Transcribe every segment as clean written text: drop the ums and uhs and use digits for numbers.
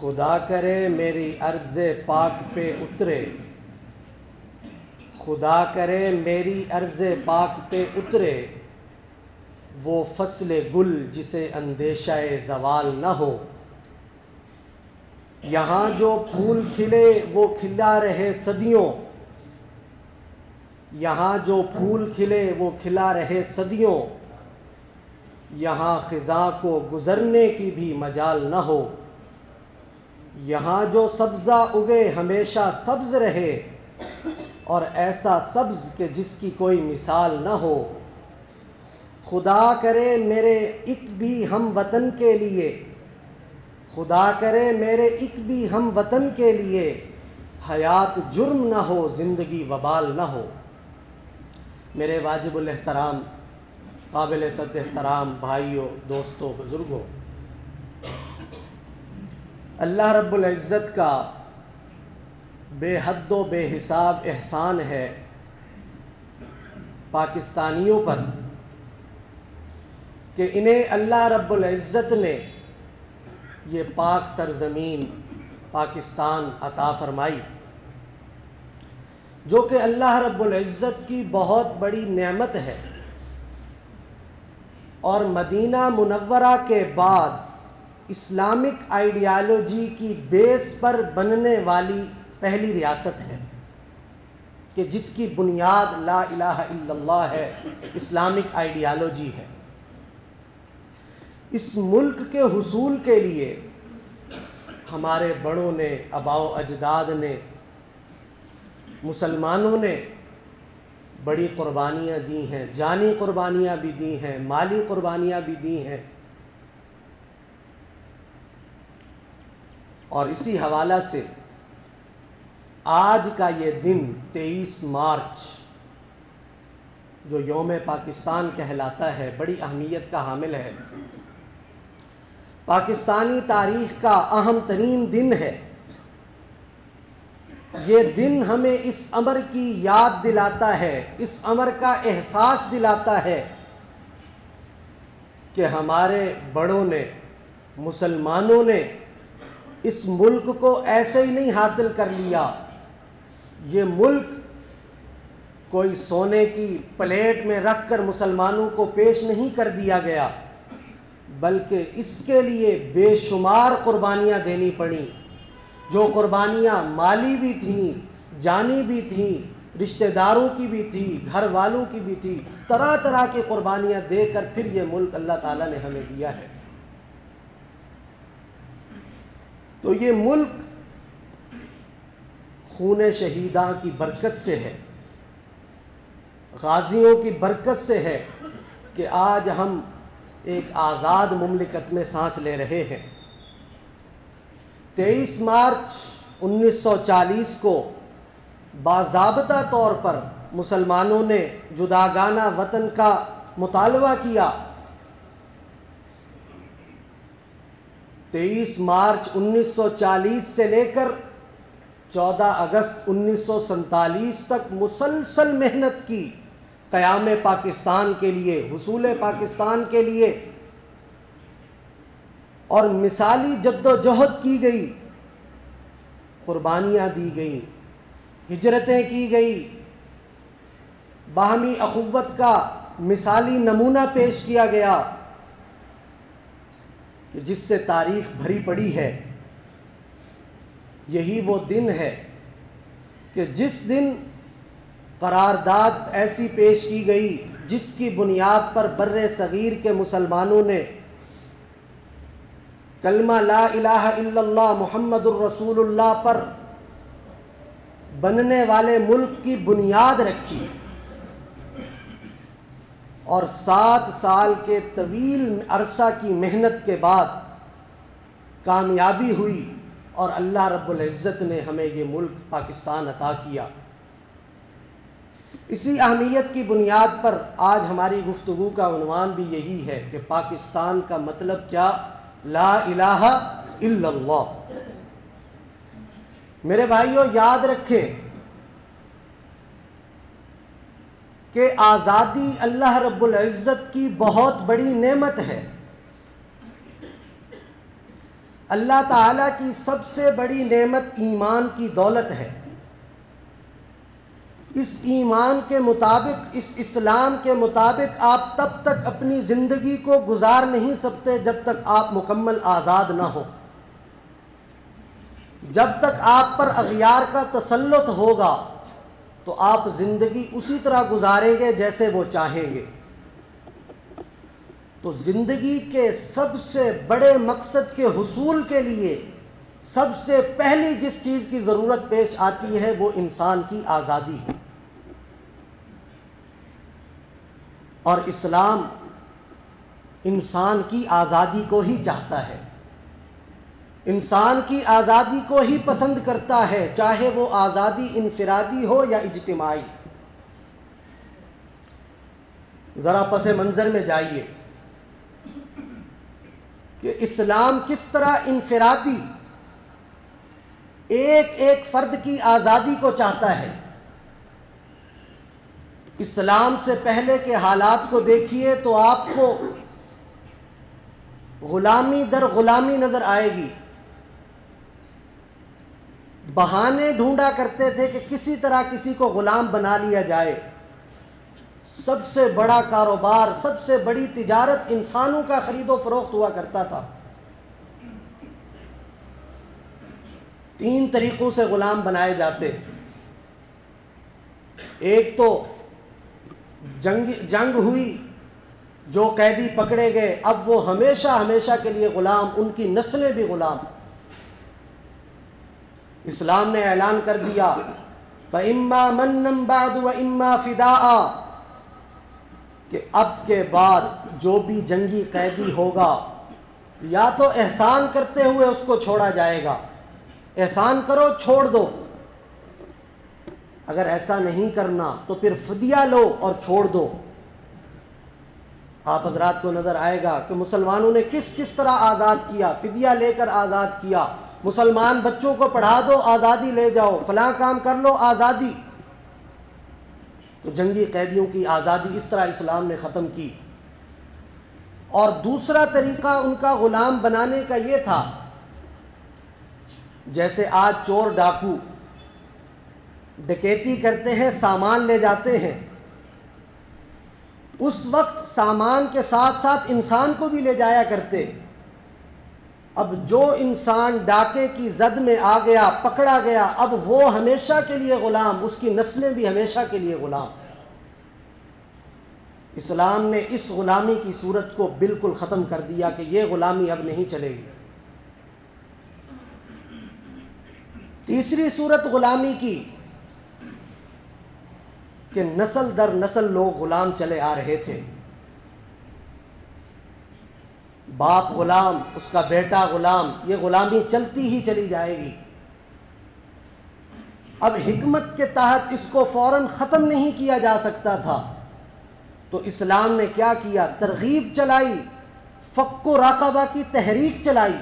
خدا کرے میری عرض پاک پہ اترے، خدا کرے میری عرض پاک پہ اترے، وہ فصل گل جسے اندیشہ زوال نہ ہو۔ یہاں جو پھول کھلے وہ کھلا رہے صدیوں، یہاں جو پھول کھلے وہ کھلا رہے صدیوں، یہاں خزاں کو گزرنے کی بھی مجال نہ ہو۔ یہاں جو سبزہ اگے ہمیشہ سبز رہے، اور ایسا سبز کہ جس کی کوئی مثال نہ ہو۔ خدا کرے میرے ایک بھی ہم وطن کے لیے، خدا کرے میرے ایک بھی ہم وطن کے لیے، حیات جرم نہ ہو زندگی وبال نہ ہو۔ میرے واجب الاحترام قابل صد احترام بھائیوں، دوستوں، بزرگوں، اللہ رب العزت کا بے حد و بے حساب احسان ہے پاکستانیوں پر کہ انہیں اللہ رب العزت نے یہ پاک سرزمین پاکستان عطا فرمائی، جو کہ اللہ رب العزت کی بہت بڑی نعمت ہے، اور مدینہ منورہ کے بعد اسلامک آئیڈیالوجی کی بیس پر بننے والی پہلی ریاست ہے کہ جس کی بنیاد لا الہ الا اللہ ہے، اسلامک آئیڈیالوجی ہے۔ اس ملک کے حصول کے لیے ہمارے بڑوں نے، آباء و اجداد نے، مسلمانوں نے بڑی قربانیاں دی ہیں، جانی قربانیاں بھی دی ہیں، مالی قربانیاں بھی دی ہیں، اور اسی حوالہ سے آج کا یہ دن 23 مارچ جو یوم پاکستان کہلاتا ہے، بڑی اہمیت کا حامل ہے۔ پاکستانی تاریخ کا اہم ترین دن ہے۔ یہ دن ہمیں اس امر کی یاد دلاتا ہے، اس امر کا احساس دلاتا ہے کہ ہمارے بڑوں نے، مسلمانوں نے اس ملک کو ایسے ہی نہیں حاصل کر لیا۔ یہ ملک کوئی سونے کی پلیٹ میں رکھ کر مسلمانوں کو پیش نہیں کر دیا گیا، بلکہ اس کے لیے بے شمار قربانیاں دینی پڑیں، جو قربانیاں مالی بھی تھیں، جانی بھی تھیں، رشتہ داروں کی بھی تھی، گھر والوں کی بھی تھی، طرح طرح کی قربانیاں دے کر پھر یہ ملک اللہ تعالیٰ نے ہمیں دیا ہے۔ تو یہ ملک خون شہیداں کی برکت سے ہے، غازیوں کی برکت سے ہے کہ آج ہم ایک آزاد مملکت میں سانس لے رہے ہیں۔ 23 مارچ 1940 کو باضابطہ طور پر مسلمانوں نے جداگانہ وطن کا مطالبہ کیا۔ 23 مارچ 1940 سے لے کر 14 اگست 1947 تک مسلسل محنت کی قیام پاکستان کے لیے، حصول پاکستان کے لیے، اور مثالی جد و جہد کی گئی، قربانیاں دی گئیں، ہجرتیں کی گئی، باہمی اخوت کا مثالی نمونہ پیش کیا گیا کہ جس سے تاریخ بھری پڑی ہے۔ یہی وہ دن ہے کہ جس دن قرارداد ایسی پیش کی گئی جس کی بنیاد پر بر صغیر کے مسلمانوں نے کلمہ لا الہ الا اللہ محمد الرسول اللہ پر بننے والے ملک کی بنیاد رکھی، اور 7 سال کے طویل عرصہ کی محنت کے بعد کامیابی ہوئی، اور اللہ رب العزت نے ہمیں یہ ملک پاکستان عطا کیا۔ اسی اہمیت کی بنیاد پر آج ہماری گفتگو کا عنوان بھی یہی ہے کہ پاکستان کا مطلب کیا؟ لا الہ الا اللہ۔ میرے بھائیوں، یاد رکھیں کہ آزادی اللہ رب العزت کی بہت بڑی نعمت ہے۔ اللہ تعالیٰ کی سب سے بڑی نعمت ایمان کی دولت ہے۔ اس ایمان کے مطابق، اس اسلام کے مطابق آپ تب تک اپنی زندگی کو گزار نہیں سکتے جب تک آپ مکمل آزاد نہ ہو۔ جب تک آپ پر اغیار کا تسلط ہوگا تو آپ زندگی اسی طرح گزاریں گے جیسے وہ چاہیں گے۔ تو زندگی کے سب سے بڑے مقصد کے حصول کے لیے سب سے پہلی جس چیز کی ضرورت پیش آتی ہے وہ انسان کی آزادی ہے، اور اسلام انسان کی آزادی کو ہی چاہتا ہے، انسان کی آزادی کو ہی پسند کرتا ہے، چاہے وہ آزادی انفرادی ہو یا اجتماعی۔ ذرا پس منظر میں جائیے کہ اسلام کس طرح انفرادی ایک ایک فرد کی آزادی کو چاہتا ہے۔ اسلام سے پہلے کے حالات کو دیکھیے تو آپ کو غلامی در غلامی نظر آئے گی۔ بہانے ڈھونڈا کرتے تھے کہ کسی طرح کسی کو غلام بنا لیا جائے۔ سب سے بڑا کاروبار، سب سے بڑی تجارت انسانوں کا خرید و فروخت ہوا کرتا تھا۔ 3 طریقوں سے غلام بنائے جاتے۔ ایک تو جنگ ہوئی، جو قیدی پکڑے گئے اب وہ ہمیشہ ہمیشہ کے لیے غلام، ان کی نسلیں بھی غلام۔ اسلام نے اعلان کر دیا فَإِمَّا مَنًّا بَعْدُ وَإِمَّا فِدَاءً، کہ اب کے بعد جو بھی جنگی قیدی ہوگا یا تو احسان کرتے ہوئے اس کو چھوڑا جائے گا، احسان کرو چھوڑ دو، اگر ایسا نہیں کرنا تو پھر فدیہ لو اور چھوڑ دو۔ آپ حضرات کو نظر آئے گا کہ مسلمانوں نے کس کس طرح آزاد کیا، فدیہ لے کر آزاد کیا۔ مسلمان بچوں کو پڑھا دو، آزادی لے جاؤ، فلاں کام کر لو، آزادی۔ تو جنگی قیدیوں کی آزادی اس طرح اسلام نے ختم کی۔ اور دوسرا طریقہ ان کا غلام بنانے کا یہ تھا، جیسے آج چور ڈاکو ڈکیتی کرتے ہیں، سامان لے جاتے ہیں، اس وقت سامان کے ساتھ ساتھ انسان کو بھی لے جایا کرتے۔ اب جو انسان ڈاکے کی زد میں آ گیا، پکڑا گیا، اب وہ ہمیشہ کے لیے غلام، اس کی نسلیں بھی ہمیشہ کے لیے غلام۔ اسلام نے اس غلامی کی صورت کو بالکل ختم کر دیا کہ یہ غلامی اب نہیں چلے گی۔ تیسری صورت غلامی کی کہ نسل در نسل لوگ غلام چلے آ رہے تھے، باپ غلام، اس کا بیٹا غلام، یہ غلامی چلتی ہی چلی جائے گی۔ اب حکمت کے تحت اس کو فوراً ختم نہیں کیا جا سکتا تھا، تو اسلام نے کیا کیا، ترغیب چلائی، فک و راقبہ کی تحریک چلائی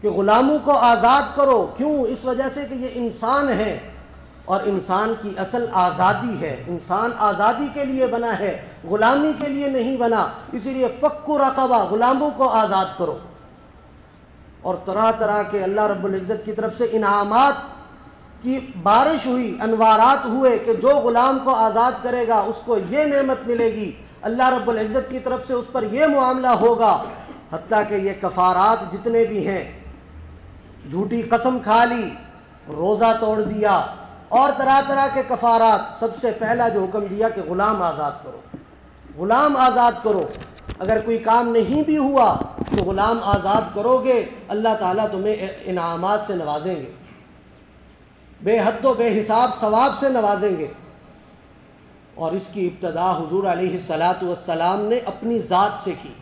کہ غلاموں کو آزاد کرو۔ کیوں؟ اس وجہ سے کہ یہ انسان ہے اور انسان کی اصل آزادی ہے، انسان آزادی کے لیے بنا ہے، غلامی کے لیے نہیں بنا، اسی لیے فک و رقبہ، غلاموں کو آزاد کرو۔ اور طرح طرح کے اللہ رب العزت کی طرف سے انعامات کی بارش ہوئی، انوارات ہوئے کہ جو غلام کو آزاد کرے گا اس کو یہ نعمت ملے گی، اللہ رب العزت کی طرف سے اس پر یہ معاملہ ہوگا۔ حتیٰ کہ یہ کفارات جتنے بھی ہیں، جھوٹی قسم کھا لی، روزہ توڑ دیا، اور طرح طرح کے کفارات، سب سے پہلا جو حکم دیا کہ غلام آزاد کرو، غلام آزاد کرو۔ اگر کوئی کام نہیں بھی ہوا تو غلام آزاد کرو گے، اللہ تعالیٰ تمہیں انعامات سے نوازیں گے، بے حد و بے حساب ثواب سے نوازیں گے۔ اور اس کی ابتدا حضور علیہ السلام نے اپنی ذات سے کی۔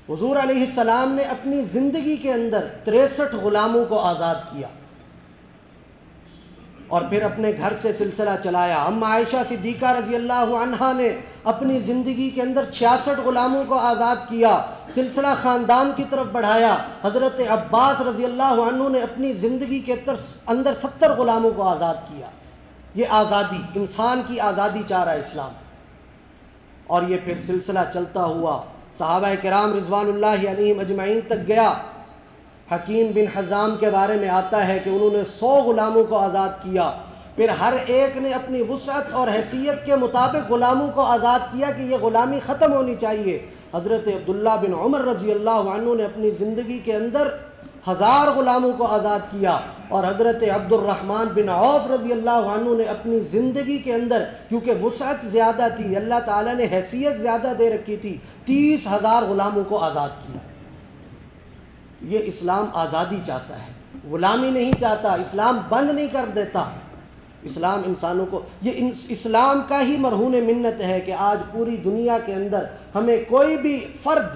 حضور علیہ السلام نے اپنی زندگی کے اندر 63 غلاموں کو آزاد کیا، اور پھر اپنے گھر سے سلسلہ چلایا۔ عائشہ صدیقہ رضی اللہ عنہا نے اپنی زندگی کے اندر 66 غلاموں کو آزاد کیا، سلسلہ خاندان کی طرف بڑھایا۔ حضرت عباس رضی اللہ عنہ نے اپنی زندگی کے اندر 70 غلاموں کو آزاد کیا۔ یہ آزادی، انسان کی آزادی چاہ رہا ہے اسلام۔ اور یہ پھر سلسلہ چلتا ہوا صحابہ کرام رضوان اللہ علیہم اجمعین تک گیا۔ حکیم بن حزام کے بارے میں آتا ہے کہ انہوں نے 100 غلاموں کو آزاد کیا، پھر ہر ایک نے اپنی وسعت اور حیثیت کے مطابق غلاموں کو آزاد کیا کہ یہ غلامی ختم ہونی چاہیے۔ حضرت عبداللہ بن عمر رضی اللہ عنہ نے اپنی زندگی کے اندر 1000 غلاموں کو آزاد کیا، اور حضرت عبد الرحمن بن عوف رضی اللہ عنہ نے اپنی زندگی کے اندر، کیونکہ وسعت زیادہ تھی، اللہ تعالیٰ نے حیثیت زیادہ دے رکھی تھی، 30,000 غلاموں کو آزاد کیا۔ یہ اسلام آزادی چاہتا ہے، غلامی نہیں چاہتا۔ اسلام بند نہیں کر دیتا، اسلام انسانوں کو، یہ اسلام کا ہی مرہون منت ہے کہ آج پوری دنیا کے اندر ہمیں کوئی بھی فرد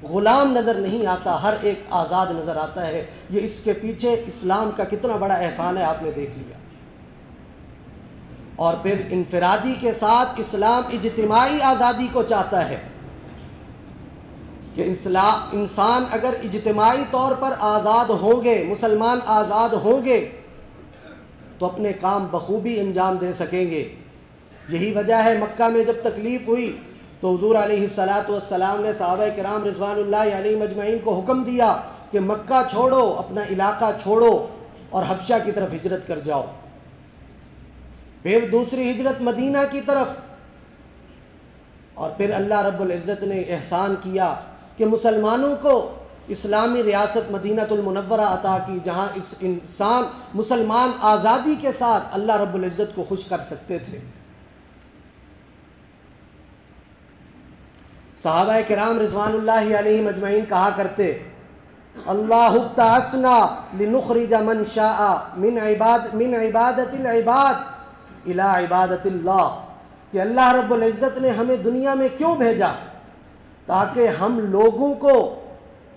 غلام نظر نہیں آتا، ہر ایک آزاد نظر آتا ہے۔ یہ اس کے پیچھے اسلام کا کتنا بڑا احسان ہے، آپ نے دیکھ لیا۔ اور پھر انفرادی کے ساتھ اسلام اجتماعی آزادی کو چاہتا ہے کہ انسان اگر اجتماعی طور پر آزاد ہوں گے، مسلمان آزاد ہوں گے تو اپنے کام بخوبی انجام دے سکیں گے۔ یہی وجہ ہے مکہ میں جب تکلیف ہوئی تو حضور علیہ السلام نے صحابہ کرام رضوان اللہ علیہ مجمعین کو حکم دیا کہ مکہ چھوڑو، اپنا علاقہ چھوڑو اور حبشہ کی طرف ہجرت کر جاؤ۔ پھر دوسری ہجرت مدینہ کی طرف، اور پھر اللہ رب العزت نے احسان کیا کہ مسلمانوں کو اسلامی ریاست مدینہ المنورہ عطا کی، جہاں اس انسان مسلمان آزادی کے ساتھ اللہ رب العزت کو خوش کر سکتے تھے۔ صحابہ کرام رضوان اللہ علیہم اجمعین کہا کرتے، اللہ ابتعثنا لنخرج من شاء من عبادت العباد الى عبادت اللہ، کہ اللہ رب العزت نے ہمیں دنیا میں کیوں بھیجا؟ تاکہ ہم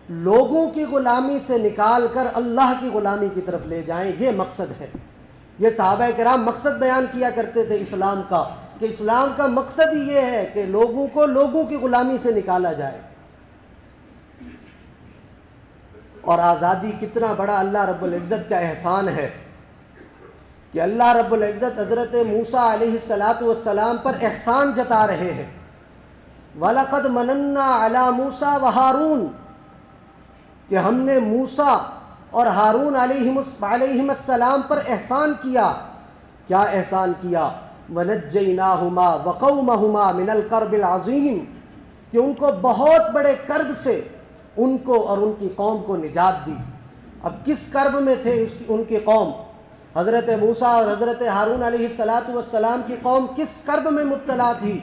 لوگوں کی غلامی سے نکال کر اللہ کی غلامی کی طرف لے جائیں۔ یہ مقصد ہے۔ یہ صحابہ کرام مقصد بیان کیا کرتے تھے اسلام کا، کہ اسلام کا مقصد ہی یہ ہے کہ لوگوں کو لوگوں کی غلامی سے نکالا جائے۔ اور آزادی کتنا بڑا اللہ رب العزت کا احسان ہے کہ اللہ رب العزت حضرت موسیٰ علیہ السلام پر احسان جتا رہے ہیں۔ وَلَقَدْ مَنَنَّا عَلَى مُوسَى وَهَارُونَ، کہ ہم نے موسیٰ اور ہارون علیہم السلام پر احسان کیا۔ کیا احسان کیا؟ وَنَجَّيْنَاهُمَا وَقَوْمَهُمَا مِنَ الْكَرْبِ الْعَظِيمِ، کہ ان کو بہت بڑے کرب سے ان کو اور ان کی قوم کو نجات دی۔ اب کس کرب میں تھے ان کی قوم؟ حضرت موسیٰ اور حضرت ہارون علیہ السلام کی قوم کس کرب میں مبتلا تھی؟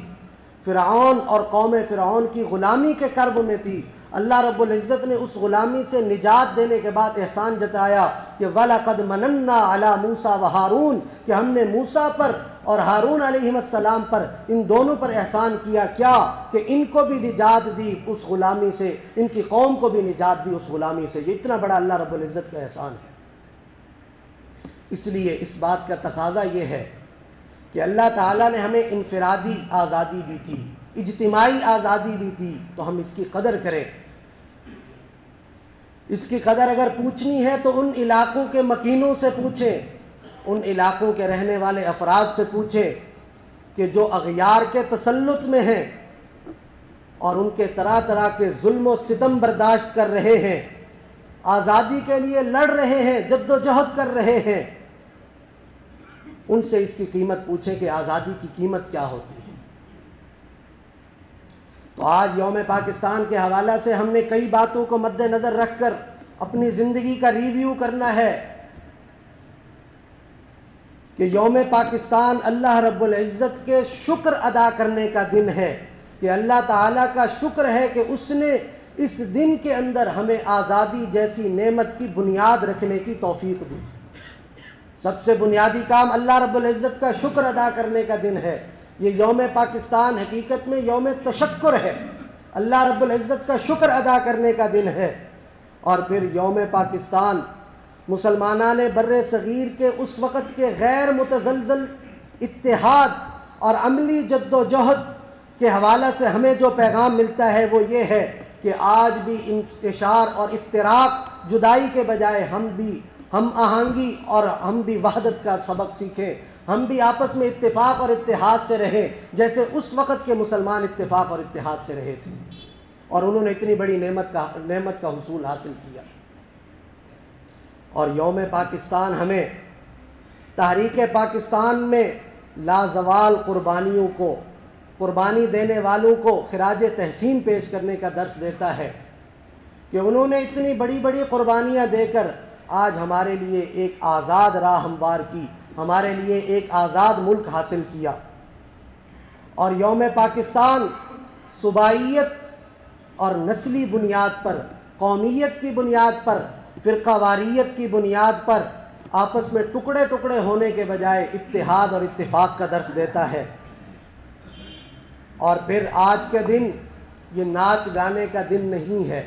فرعون اور قوم فرعون کی غلامی کے کرب میں تھی۔ اللہ رب العزت نے اس غلامی سے نجات دینے کے بعد احسان جتایا کہ وَلَقَدْ مَنَنَّا عَلَى مُوسَى وَهَارُونَ، کہ ہم نے موسیٰ پر اور ہارون علیہ السلام پر، ان دونوں پر احسان کیا۔ کیا؟ کہ ان کو بھی نجات دی اس غلامی سے، ان کی قوم کو بھی نجات دی اس غلامی سے۔ یہ اتنا بڑا اللہ رب العزت کا احسان ہے۔ اس لیے اس بات کا تقاضا یہ ہے کہ اللہ تعالیٰ نے ہمیں انفرادی آزادی بھی دی، اجتماعی آزادی بھی دی، تو ہم اس کی قدر کریں۔ اس کی قدر اگر پوچھنی ہے تو ان علاقوں کے مکینوں سے پوچھیں، ان علاقوں کے رہنے والے افراد سے پوچھیں کہ جو اغیار کے تسلط میں ہیں اور ان کے طرح طرح کے ظلم و ستم برداشت کر رہے ہیں، آزادی کے لیے لڑ رہے ہیں، جد و جہد کر رہے ہیں، ان سے اس کی قیمت پوچھیں کہ آزادی کی قیمت کیا ہوتی ہے۔ تو آج یوم پاکستان کے حوالہ سے ہم نے کئی باتوں کو مد نظر رکھ کر اپنی زندگی کا ریویو کرنا ہے کہ یوم پاکستان اللہ رب العزت کے شکر ادا کرنے کا دن ہے، کہ اللہ تعالیٰ کا شکر ہے کہ اس نے اس دن کے اندر ہمیں آزادی جیسی نعمت کی بنیاد رکھنے کی توفیق دی۔ سب سے بنیادی کام اللہ رب العزت کا شکر ادا کرنے کا دن ہے۔ یہ یوم پاکستان حقیقت میں یوم تشکر ہے، اللہ رب العزت کا شکر ادا کرنے کا دن ہے۔ اور پھر یوم پاکستان مسلمانان بر صغیر کے اس وقت کے غیر متزلزل اتحاد اور عملی جد و جہد کے حوالہ سے ہمیں جو پیغام ملتا ہے وہ یہ ہے کہ آج بھی انتشار اور افتراق، جدائی کے بجائے ہم آہنگی اور ہم بھی وحدت کا سبق سیکھیں، ہم بھی آپس میں اتفاق اور اتحاد سے رہیں جیسے اس وقت کے مسلمان اتفاق اور اتحاد سے رہے تھے۔ اور انہوں نے اتنی بڑی نعمت کا حصول حاصل کیا۔ اور یوم پاکستان ہمیں تحریک پاکستان میں لازوال قربانیوں کو، قربانی دینے والوں کو خراج تحسین پیش کرنے کا درس دیتا ہے کہ انہوں نے اتنی بڑی بڑی قربانیاں دے کر آج ہمارے لیے ایک آزاد راہ ہموار کی، ہمارے لیے ایک آزاد ملک حاصل کیا۔ اور یوم پاکستان صوبائیت اور نسلی بنیاد پر، قومیت کی بنیاد پر، فرقہ واریت کی بنیاد پر آپس میں ٹکڑے ٹکڑے ہونے کے بجائے اتحاد اور اتفاق کا درس دیتا ہے۔ اور پھر آج کے دن یہ ناچ گانے کا دن نہیں ہے،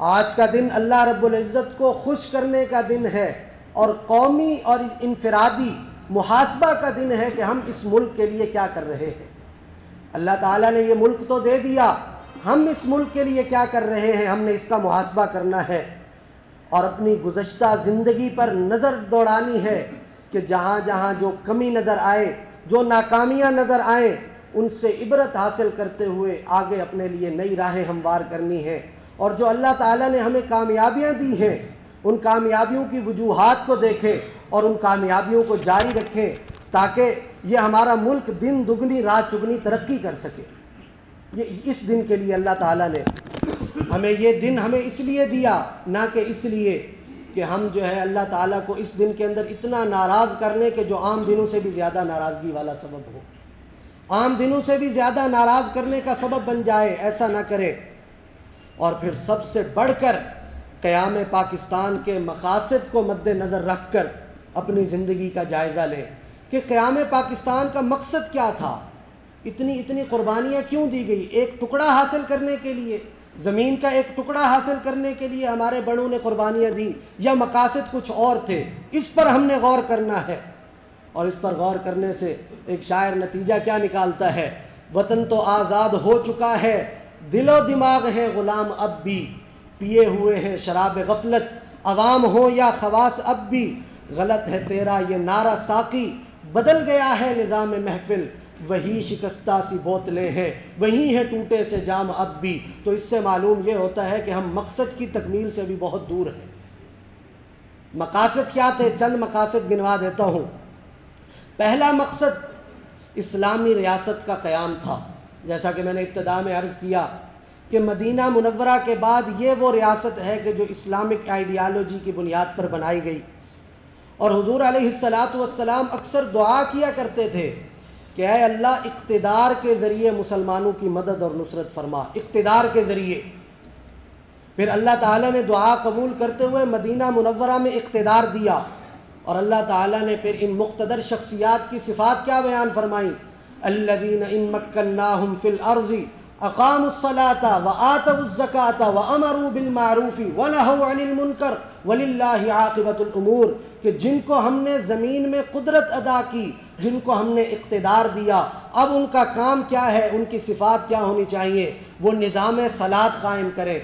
آج کا دن اللہ رب العزت کو خوش کرنے کا دن ہے، اور قومی اور انفرادی محاسبہ کا دن ہے کہ ہم اس ملک کے لیے کیا کر رہے ہیں۔ اللہ تعالیٰ نے یہ ملک تو دے دیا، ہم اس ملک کے لیے کیا کر رہے ہیں، ہم نے اس کا محاسبہ کرنا ہے، اور اپنی گزشتہ زندگی پر نظر دوڑانی ہے کہ جہاں جہاں جو کمی نظر آئے، جو ناکامیاں نظر آئیں، ان سے عبرت حاصل کرتے ہوئے آگے اپنے لیے نئی راہیں ہموار کرنی ہیں، اور جو اللہ تعالیٰ نے ہمیں کامیابیاں دی ہیں ان کامیابیوں کی وجوہات کو دیکھیں اور ان کامیابیوں کو جاری رکھیں، تاکہ یہ ہمارا ملک دن دگنی رات چگنی ترقی کر سکے۔ یہ اس دن کے لیے اللہ تعالیٰ نے ہمیں یہ دن اس لیے دیا، نہ کہ اس لیے کہ ہم جو ہے اللہ تعالیٰ کو اس دن کے اندر اتنا ناراض کر لیں کہ جو عام دنوں سے بھی زیادہ ناراضگی والا سبب ہو، عام دنوں سے بھی زیادہ ناراض کرنے کا سبب بن جائے، ایسا نہ کرے۔ اور پھر سب سے بڑھ کر قیام پاکستان کے مقاصد کو مد نظر رکھ کر اپنی زندگی کا جائزہ لیں کہ قیام پاکستان کا مقصد کیا تھا، اتنی قربانیاں کیوں دی گئی؟ ایک ٹکڑا حاصل کرنے کے لیے، زمین کا ایک ٹکڑا حاصل کرنے کے لیے ہمارے بڑوں نے قربانیاں دی، یا مقاصد کچھ اور تھے؟ اس پر ہم نے غور کرنا ہے، اور اس پر غور کرنے سے ایک شاعر نتیجہ کیا نکالتا ہے؟ وطن تو آزاد ہو چکا ہے، دل و دماغ ہے غلام اب بھی، پیے ہوئے ہیں شراب غفلت، عوام ہو یا خواص اب بھی، غلط ہے تیرا یہ نعرہ ساقی، بدل گیا ہے نظام محفل، وہی شکستہ سی بوتلیں ہیں، وہی ہے ٹوٹے سے جام اب بھی۔ تو اس سے معلوم یہ ہوتا ہے کہ ہم مقصد کی تکمیل سے بھی بہت دور ہیں۔ مقاصد کیا تھے؟ چند مقاصد گنوا دیتا ہوں۔ پہلا مقصد اسلامی ریاست کا قیام تھا، جیسا کہ میں نے ابتدا میں عرض کیا کہ مدینہ منورہ کے بعد یہ وہ ریاست ہے کہ جو اسلامک آئیڈیالوجی کی بنیاد پر بنائی گئی، اور حضور علیہ السلام اکثر دعا کیا کرتے تھے کہ اے اللہ اقتدار کے ذریعے مسلمانوں کی مدد اور نصرت فرما، اقتدار کے ذریعے۔ پھر اللہ تعالیٰ نے دعا قبول کرتے ہوئے مدینہ منورہ میں اقتدار دیا، اور اللہ تعالیٰ نے پھر ان مقتدر شخصیات کی صفات کیا بیان فرمائیں؟ الذین ان مکناہم فی الارض اقاموا الصلاة وآتوا الزکاة وامروا بالمعروف ونہوا عن المنکر وللہ عاقبۃ الامور، کہ جن کو ہم نے زمین میں قدرت عطا کی، جن کو ہم نے اقتدار دیا، اب ان کا کام کیا ہے، ان کی صفات کیا ہونی چاہیے؟ وہ نظام صلاۃ قائم کریں،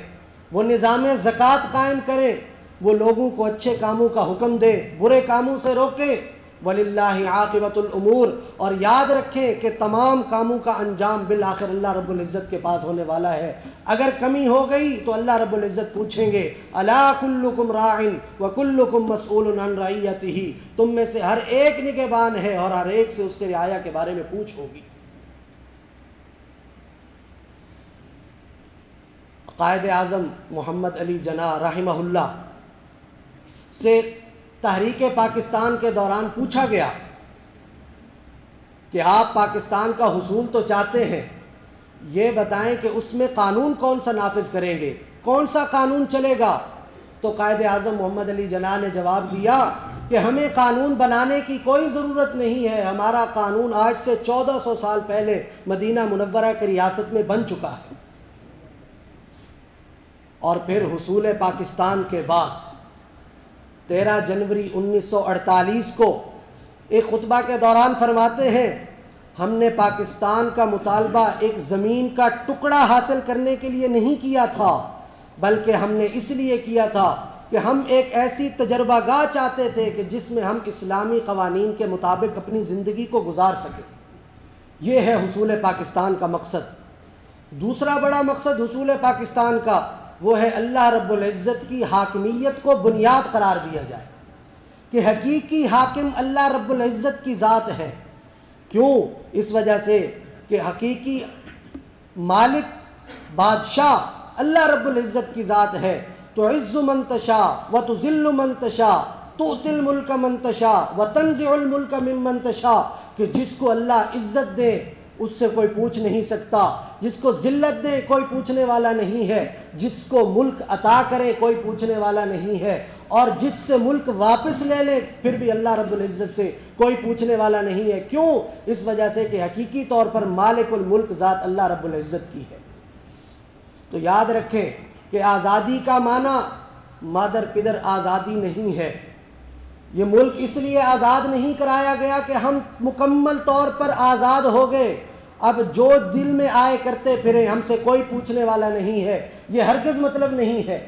وہ نظام زکوٰۃ قائم کریں، وہ لوگوں کو اچھے کاموں کا حکم دے، برے کاموں سے روکیں، وَلِلَّهِ عَاقِبَةُ الْأُمُورِ، اور یاد رکھیں کہ تمام کاموں کا انجام بالآخر اللہ رب العزت کے پاس ہونے والا ہے۔ اگر کمی ہو گئی تو اللہ رب العزت پوچھیں گے أَلَا كُلُّكُمْ رَاعٍ وَكُلُّكُمْ مَسْئُولٌ عَنْ رَعِيَّتِهِ، تم میں سے ہر ایک نگہبان ہے اور ہر ایک سے اس سے رعایا کے بارے میں پوچھ ہوگی۔ قائد اعظم محمد علی جناح رحمہ اللہ سے تحریک پاکستان کے دوران پوچھا گیا کہ آپ پاکستان کا حصول تو چاہتے ہیں، یہ بتائیں کہ اس میں قانون کون سا نافذ کریں گے، کون سا قانون چلے گا؟ تو قائد اعظم محمد علی جناح نے جواب دیا کہ ہمیں قانون بنانے کی کوئی ضرورت نہیں ہے، ہمارا قانون آج سے 1400 سال پہلے مدینہ منورہ کی ریاست میں بن چکا ہے۔ اور پھر حصول پاکستان کے بعد 13 جنوری 1948 کو ایک خطبہ کے دوران فرماتے ہیں، ہم نے پاکستان کا مطالبہ ایک زمین کا ٹکڑا حاصل کرنے کے لیے نہیں کیا تھا، بلکہ ہم نے اس لیے کیا تھا کہ ہم ایک ایسی تجربہ گاہ چاہتے تھے کہ جس میں ہم اسلامی قوانین کے مطابق اپنی زندگی کو گزار سکیں۔ یہ ہے حصول پاکستان کا مقصد۔ دوسرا بڑا مقصد حصول پاکستان کا وہ ہے اللہ رب العزت کی حاکمیت کو بنیاد قرار دیا جائے کہ حقیقی حاکم اللہ رب العزت کی ذات ہے۔ کیوں؟ اس وجہ سے کہ حقیقی مالک بادشاہ اللہ رب العزت کی ذات ہے۔ تعز من تشاء وتذل من تشاء تؤتی الملک من تشاء وتنزع الملک ممن تشاء، کہ جس کو اللہ عزت دے اس سے کوئی پوچھ نہیں سکتا، جس کو ذلت دے کوئی پوچھنے والا نہیں ہے، جس کو ملک عطا کرے کوئی پوچھنے والا نہیں ہے، اور جس سے ملک واپس لے لے پھر بھی اللہ رب العزت سے کوئی پوچھنے والا نہیں ہے۔ کیوں؟ اس وجہ سے کہ حقیقی طور پر مالک الملک ذات اللہ رب العزت کی ہے۔ تو یاد رکھیں کہ آزادی کا معنی مادر پدر آزادی نہیں ہے۔ یہ ملک اس لیے آزاد نہیں کرایا گیا کہ ہم مکمل طور پر آزاد ہو گئے، اب جو دل میں آئے کرتے پھریں، ہم سے کوئی پوچھنے والا نہیں ہے، یہ ہرگز مطلب نہیں ہے۔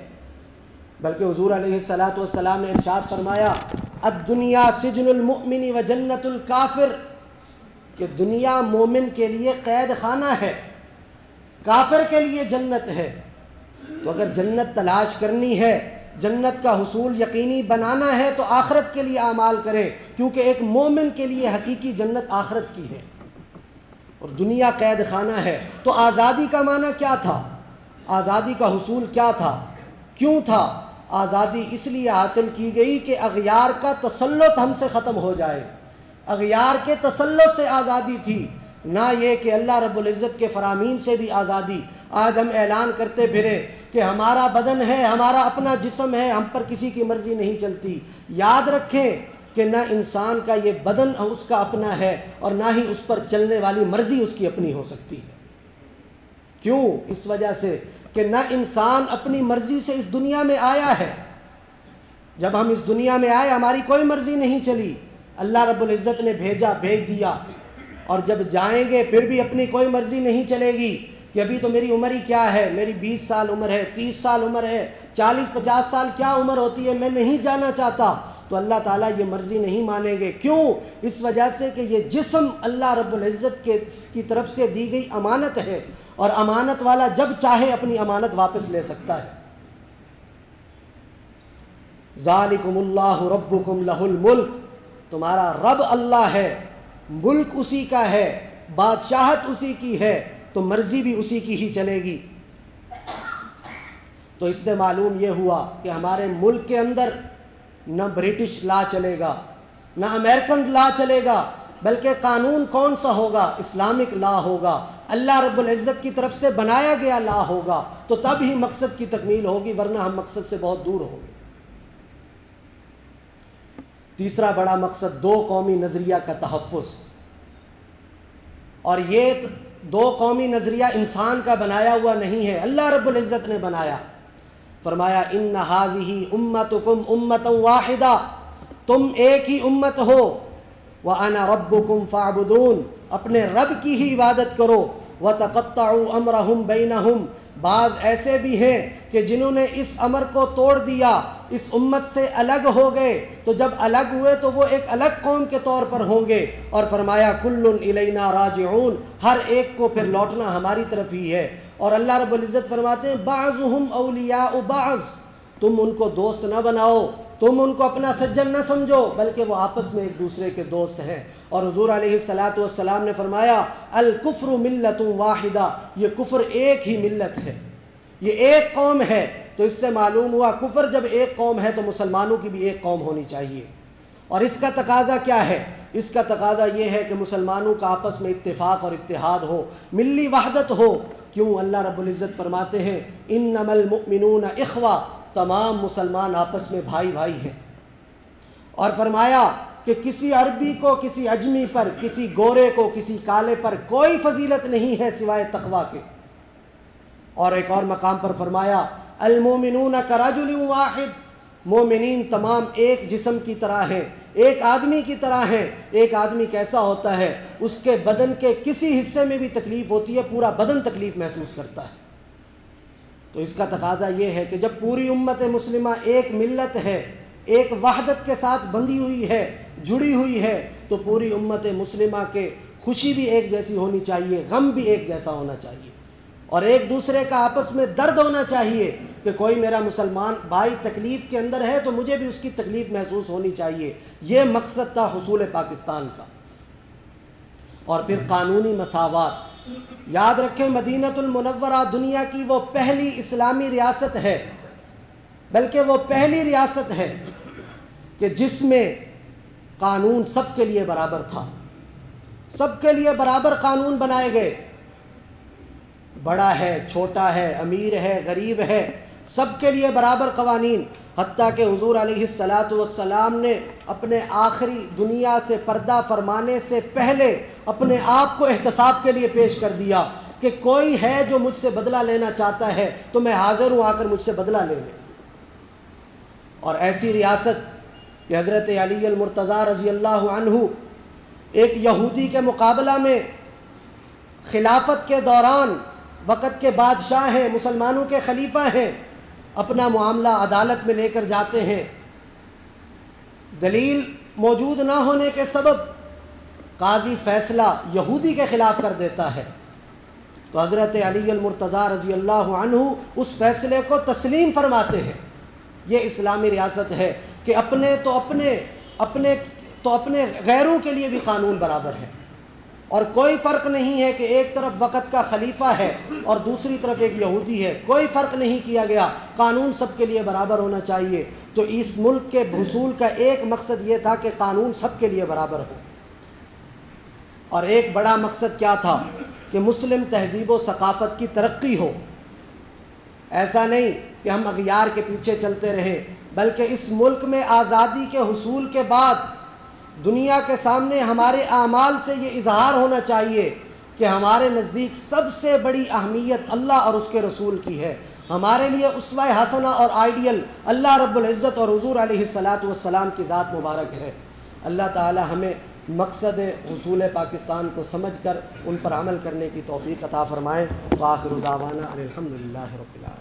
بلکہ حضور علیہ السلام نے ارشاد فرمایا الدنیا سجن المؤمن و جنت الکافر، کہ دنیا مومن کے لیے قید خانہ ہے، کافر کے لیے جنت ہے۔ تو اگر جنت تلاش کرنی ہے، جنت کا حصول یقینی بنانا ہے، تو آخرت کے لیے اعمال کریں، کیونکہ ایک مومن کے لیے حقیقی جنت آخرت کی ہے اور دنیا قید خانہ ہے۔ تو آزادی کا معنی کیا تھا؟ آزادی کا حصول کیا تھا؟ کیوں تھا؟ آزادی اس لیے حاصل کی گئی کہ اغیار کا تسلط ہم سے ختم ہو جائے۔ اغیار کے تسلط سے آزادی تھی، نہ یہ کہ اللہ رب العزت کے فرامین سے بھی آزادی۔ آج ہم اعلان کرتے پھریں کہ ہمارا بدن ہے، ہمارا اپنا جسم ہے، ہم پر کسی کی مرضی نہیں چلتی۔ یاد رکھیں کہ نہ انسان کا یہ بدن اس کا اپنا ہے اور نہ ہی اس پر چلنے والی مرضی اس کی اپنی ہو سکتی ہے۔ کیوں؟ اس وجہ سے کہ نہ انسان اپنی مرضی سے اس دنیا میں آیا ہے۔ جب ہم اس دنیا میں آئے ہماری کوئی مرضی نہیں چلی، اللہ رب العزت نے بھیج دیا، اور جب جائیں گے پھر بھی اپنی کوئی مرضی نہیں چلے گی کہ ابھی تو میری عمر ہی کیا ہے، میری 20 سال عمر ہے، 30 سال عمر ہے، 40-50 سال کیا عمر ہوتی ہے، میں نہیں جانا چاہتا۔ تو اللہ تعالیٰ یہ مرضی نہیں مانیں گے۔ کیوں؟ اس وجہ سے کہ یہ جسم اللہ رب العزت کی طرف سے دی گئی امانت ہے، اور امانت والا جب چاہے اپنی امانت واپس لے سکتا ہے۔ ذالکم اللہ ربکم لہ الملک، تمہارا رب اللہ ہے، ملک اسی کا ہے، بادشاہت اسی کی ہے، تو مرضی بھی اسی کی ہی چلے گی۔ تو اس سے معلوم یہ ہوا کہ ہمارے ملک کے اندر نہ برٹش لا چلے گا، نہ امریکن لا چلے گا، بلکہ قانون کون سا ہوگا؟ اسلامک لا ہوگا، اللہ رب العزت کی طرف سے بنایا گیا لا ہوگا، تو تب ہی مقصد کی تکمیل ہوگی، ورنہ ہم مقصد سے بہت دور ہوں گے۔ تیسرا بڑا مقصد دو قومی نظریہ کا تحفظ، اور یہ دو قومی نظریہ انسان کا بنایا ہوا نہیں ہے، اللہ رب العزت نے بنایا۔ فرمایا ان ھذہ امتکم امۃ واحدہ، تم ایک ہی امت ہو، وانا ربکم فاعبدون، اپنے رب کی ہی عبادت کرو، وتقطعوا امرہم بینہم، بعض ایسے بھی ہیں کہ جنہوں نے اس امر کو توڑ دیا، اس امت سے الگ ہو گئے، تو جب الگ ہوئے تو وہ ایک الگ قوم کے طور پر ہوں گے۔ اور فرمایا کل الینا راجعون، ہر ایک کو پھر لوٹنا ہماری طرف ہی ہے۔ اور اللہ رب العزت فرماتے ہیں بعضهم اولیاء بعض، تم ان کو دوست نہ بناؤ، تم ان کو اپنا سجن نہ سمجھو، بلکہ وہ آپس میں ایک دوسرے کے دوست ہیں۔ اور حضور علیہ السلام نے فرمایا الکفر ملت واحدہ، یہ کفر ایک ہی ملت ہے، یہ ایک قوم ہے۔ تو اس سے معلوم ہوا کفر جب ایک قوم ہے تو مسلمانوں کی بھی ایک قوم ہونی چاہیے۔ اور اس کا تقاضا کیا ہے؟ اس کا تقاضا یہ ہے کہ مسلمانوں کا آپس میں اتفاق اور اتحاد ہو، ملی وحدت ہو۔ کیوں؟ اللہ رب العزت فرماتے ہیں انما المؤمنون اخوہ، تمام مسلمان آپس میں بھائی بھائی ہیں۔ اور فرمایا کہ کسی عربی کو کسی عجمی پر، کسی گورے کو کسی کالے پر کوئی فضیلت نہیں ہے سوائے تقویٰ کے۔ اور ایک اور مقام پر فرمایا المومنون کرجل واحد، مومنین تمام ایک جسم کی طرح ہیں، ایک آدمی کی طرح ہیں۔ ایک آدمی کیسا ہوتا ہے؟ اس کے بدن کے کسی حصے میں بھی تکلیف ہوتی ہے پورا بدن تکلیف محسوس کرتا ہے۔ تو اس کا تقاضا یہ ہے کہ جب پوری امت مسلمہ ایک ملت ہے، ایک وحدت کے ساتھ بندھی ہوئی ہے، جڑی ہوئی ہے، تو پوری امت مسلمہ کے خوشی بھی ایک جیسی ہونی چاہیے، غم بھی ایک جیسا ہونا چاہیے۔ اور ایک دوسرے کا آپس میں درد ہونا چاہیے کہ کوئی میرا مسلمان بھائی تکلیف کے اندر ہے تو مجھے بھی اس کی تکلیف محسوس ہونی چاہیے. یہ مقصد تھا حصول پاکستان کا. اور پھر قانونی مساوات. یاد رکھیں مدینہ المنورہ دنیا کی وہ پہلی اسلامی ریاست ہے، بلکہ وہ پہلی ریاست ہے کہ جس میں قانون سب کے لیے برابر تھا. سب کے لیے برابر قانون بنائے گئے. بڑا ہے، چھوٹا ہے، امیر ہے، غریب ہے، سب کے لیے برابر قوانین. حتیٰ کہ حضور علیہ السلام نے اپنے آخری دنیا سے پردہ فرمانے سے پہلے اپنے آپ کو احتساب کے لیے پیش کر دیا کہ کوئی ہے جو مجھ سے بدلہ لینا چاہتا ہے تو میں حاضر ہوں، آ کر مجھ سے بدلہ لے لے. اور ایسی ریاست کہ حضرت علی المرتضیٰ رضی اللہ عنہ ایک یہودی کے مقابلہ میں خلافت کے دوران وقت کے بادشاہ ہیں، مسلمانوں کے خلیفہ ہیں، اپنا معاملہ عدالت میں لے کر جاتے ہیں. دلیل موجود نہ ہونے کے سبب قاضی فیصلہ یہودی کے خلاف کر دیتا ہے تو حضرت علی المرتضیٰ رضی اللہ عنہ اس فیصلے کو تسلیم فرماتے ہیں. یہ اسلامی ریاست ہے کہ اپنے غیروں کے لیے بھی قانون برابر ہے. اور کوئی فرق نہیں ہے کہ ایک طرف وقت کا خلیفہ ہے اور دوسری طرف ایک یہودی ہے، کوئی فرق نہیں کیا گیا. قانون سب کے لیے برابر ہونا چاہیے. تو اس ملک کے حصول کا ایک مقصد یہ تھا کہ قانون سب کے لیے برابر ہو. اور ایک بڑا مقصد کیا تھا کہ مسلم تہذیب و ثقافت کی ترقی ہو. ایسا نہیں کہ ہم اغیار کے پیچھے چلتے رہیں، بلکہ اس ملک میں آزادی کے حصول کے بعد دنیا کے سامنے ہمارے اعمال سے یہ اظہار ہونا چاہیے کہ ہمارے نزدیک سب سے بڑی اہمیت اللہ اور اس کے رسول کی ہے. ہمارے لیے اسوہ حسنہ اور آئیڈیل اللہ رب العزت اور حضور علیہ السلام کی ذات مبارک ہے. اللہ تعالی ہمیں مقصد حصول پاکستان کو سمجھ کر ان پر عمل کرنے کی توفیق عطا فرمائے. وآخر دعوانا الحمدللہ رب العالمین.